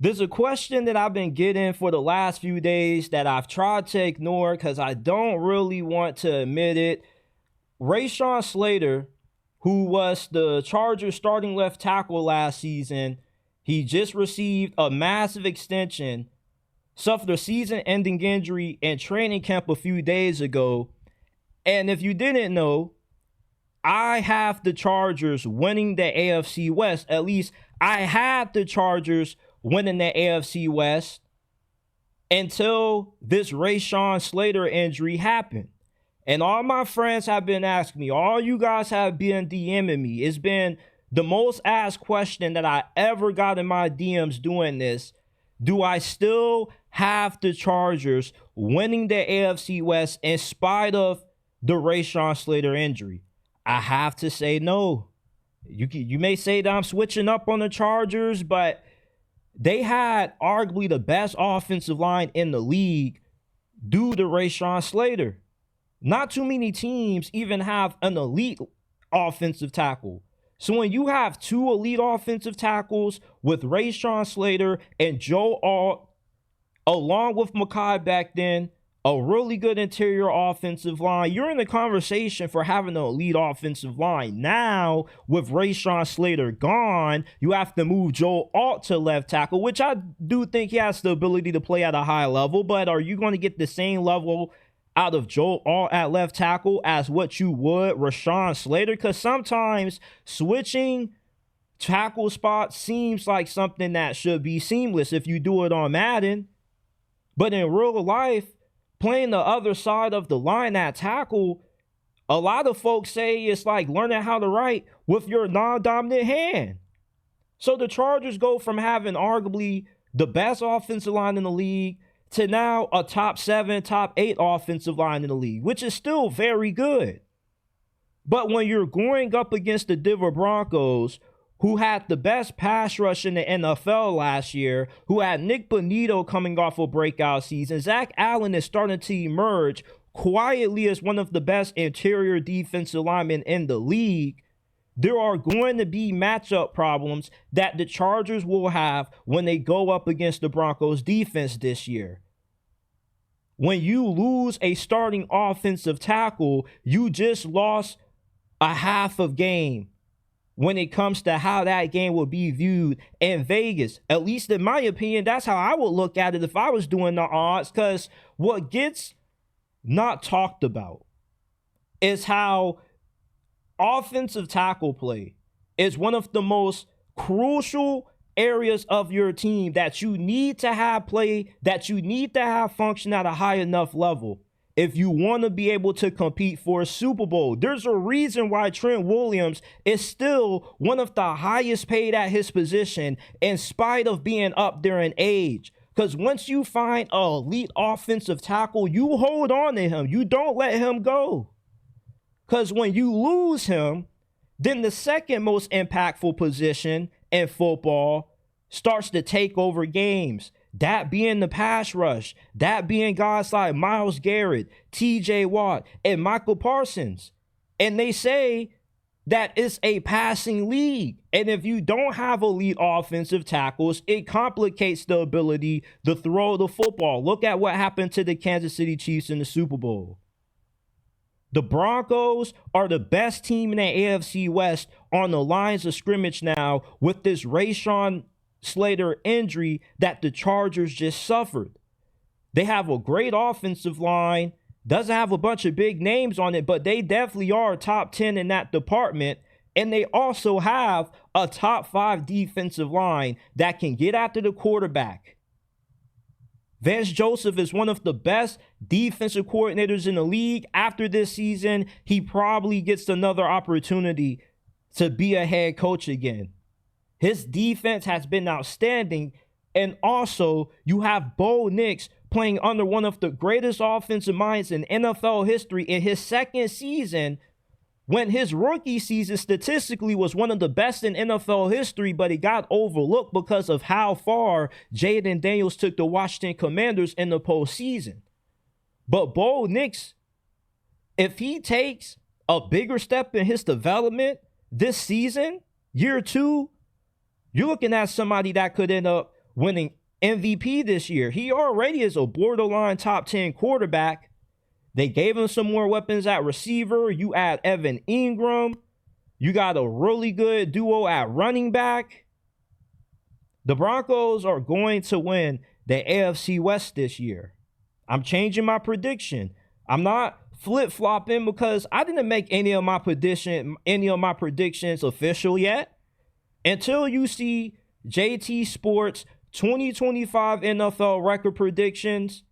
There's a question that I've been getting for the last few days that I've tried to ignore because I don't really want to admit it. Rashawn Slater, who was the Chargers starting left tackle last season, he just received a massive extension, suffered a season-ending injury in training camp a few days ago. And if you didn't know, I have the Chargers winning the AFC West. At least I had the Chargers winning the AFC West until this Rashawn Slater injury happened. And all my friends have been asking me, all you guys have been DMing me. It's been the most asked question that I ever got in my DMs doing this. Do I still have the Chargers winning the AFC West in spite of the Rashawn Slater injury? I have to say no. You may say that I'm switching up on the Chargers, but they had arguably the best offensive line in the league due to Rashawn Slater. Not too many teams even have an elite offensive tackle. So when you have two elite offensive tackles with Rashawn Slater and Joe Alt, along with Mekhi Becton, a really good interior offensive line, you're in the conversation for having an elite offensive line. Now, with Rashawn Slater gone, you have to move Joe Alt to left tackle, which I do think he has the ability to play at a high level, but are you going to get the same level out of Joe Alt at left tackle as what you would Rashawn Slater? Because sometimes switching tackle spots seems like something that should be seamless if you do it on Madden. But in real life, playing the other side of the line at tackle, a lot of folks say it's like learning how to write with your non-dominant hand. So the Chargers go from having arguably the best offensive line in the league to now a top 7, top 8 offensive line in the league, which is still very good. But when you're going up against the Denver Broncos, who had the best pass rush in the NFL last year, who had Nick Bonito coming off a breakout season, Zach Allen is starting to emerge quietly as one of the best interior defensive linemen in the league, there are going to be matchup problems that the Chargers will have when they go up against the Broncos defense this year. When you lose a starting offensive tackle, you just lost a half of game when it comes to how that game will be viewed in Vegas. At least in my opinion, that's how I would look at it if I was doing the odds, because what gets not talked about is how offensive tackle play is one of the most crucial areas of your team that you need to have play, that you need to have function at a high enough level if you want to be able to compete for a Super Bowl. There's a reason why Trent Williams is still one of the highest paid at his position in spite of being up there in age. Because once you find an elite offensive tackle, you hold on to him. You don't let him go. Because when you lose him, then the second most impactful position in football starts to take over games. That being the pass rush. That being guys like Myles Garrett, TJ Watt, and Michael Parsons. And they say that it's a passing league. And if you don't have elite offensive tackles, it complicates the ability to throw the football. Look at what happened to the Kansas City Chiefs in the Super Bowl. The Broncos are the best team in the AFC West on the lines of scrimmage now with this Rashawn Slater injury that the Chargers just suffered. They have a great offensive line, doesn't have a bunch of big names on it, but they definitely are top 10 in that department. And they also have a top 5 defensive line that can get after the quarterback. Vance Joseph is one of the best defensive coordinators in the league. After this season, he probably gets another opportunity to be a head coach again. His defense has been outstanding. And also, you have Bo Nix playing under one of the greatest offensive minds in NFL history in his second season, when his rookie season statistically was one of the best in NFL history, but it got overlooked because of how far Jaden Daniels took the Washington Commanders in the postseason. But Bo Nix, if he takes a bigger step in his development this season, year 2, you're looking at somebody that could end up winning MVP this year. He already is a borderline top 10 quarterback. They gave him some more weapons at receiver. You add Evan Ingram. You got a really good duo at running back. The Broncos are going to win the AFC West this year. I'm changing my prediction. I'm not flip-flopping because I didn't make any of my predictions official yet. Until you see JT Sports 2025 NFL record predictions,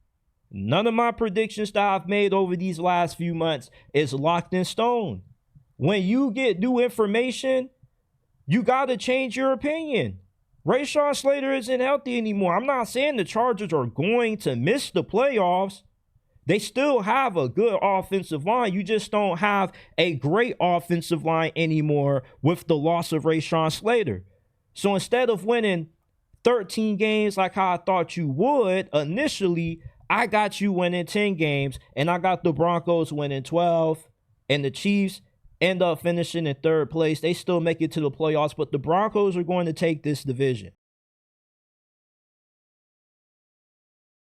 none of my predictions that I've made over these last few months is locked in stone. When you get new information, you got to change your opinion. Rashawn Slater isn't healthy anymore. I'm not saying the Chargers are going to miss the playoffs. They still have a good offensive line. You just don't have a great offensive line anymore with the loss of Rashawn Slater. So instead of winning 13 games like how I thought you would initially, I got you winning 10 games, and I got the Broncos winning 12, and the Chiefs end up finishing in third place. They still make it to the playoffs, but the Broncos are going to take this division.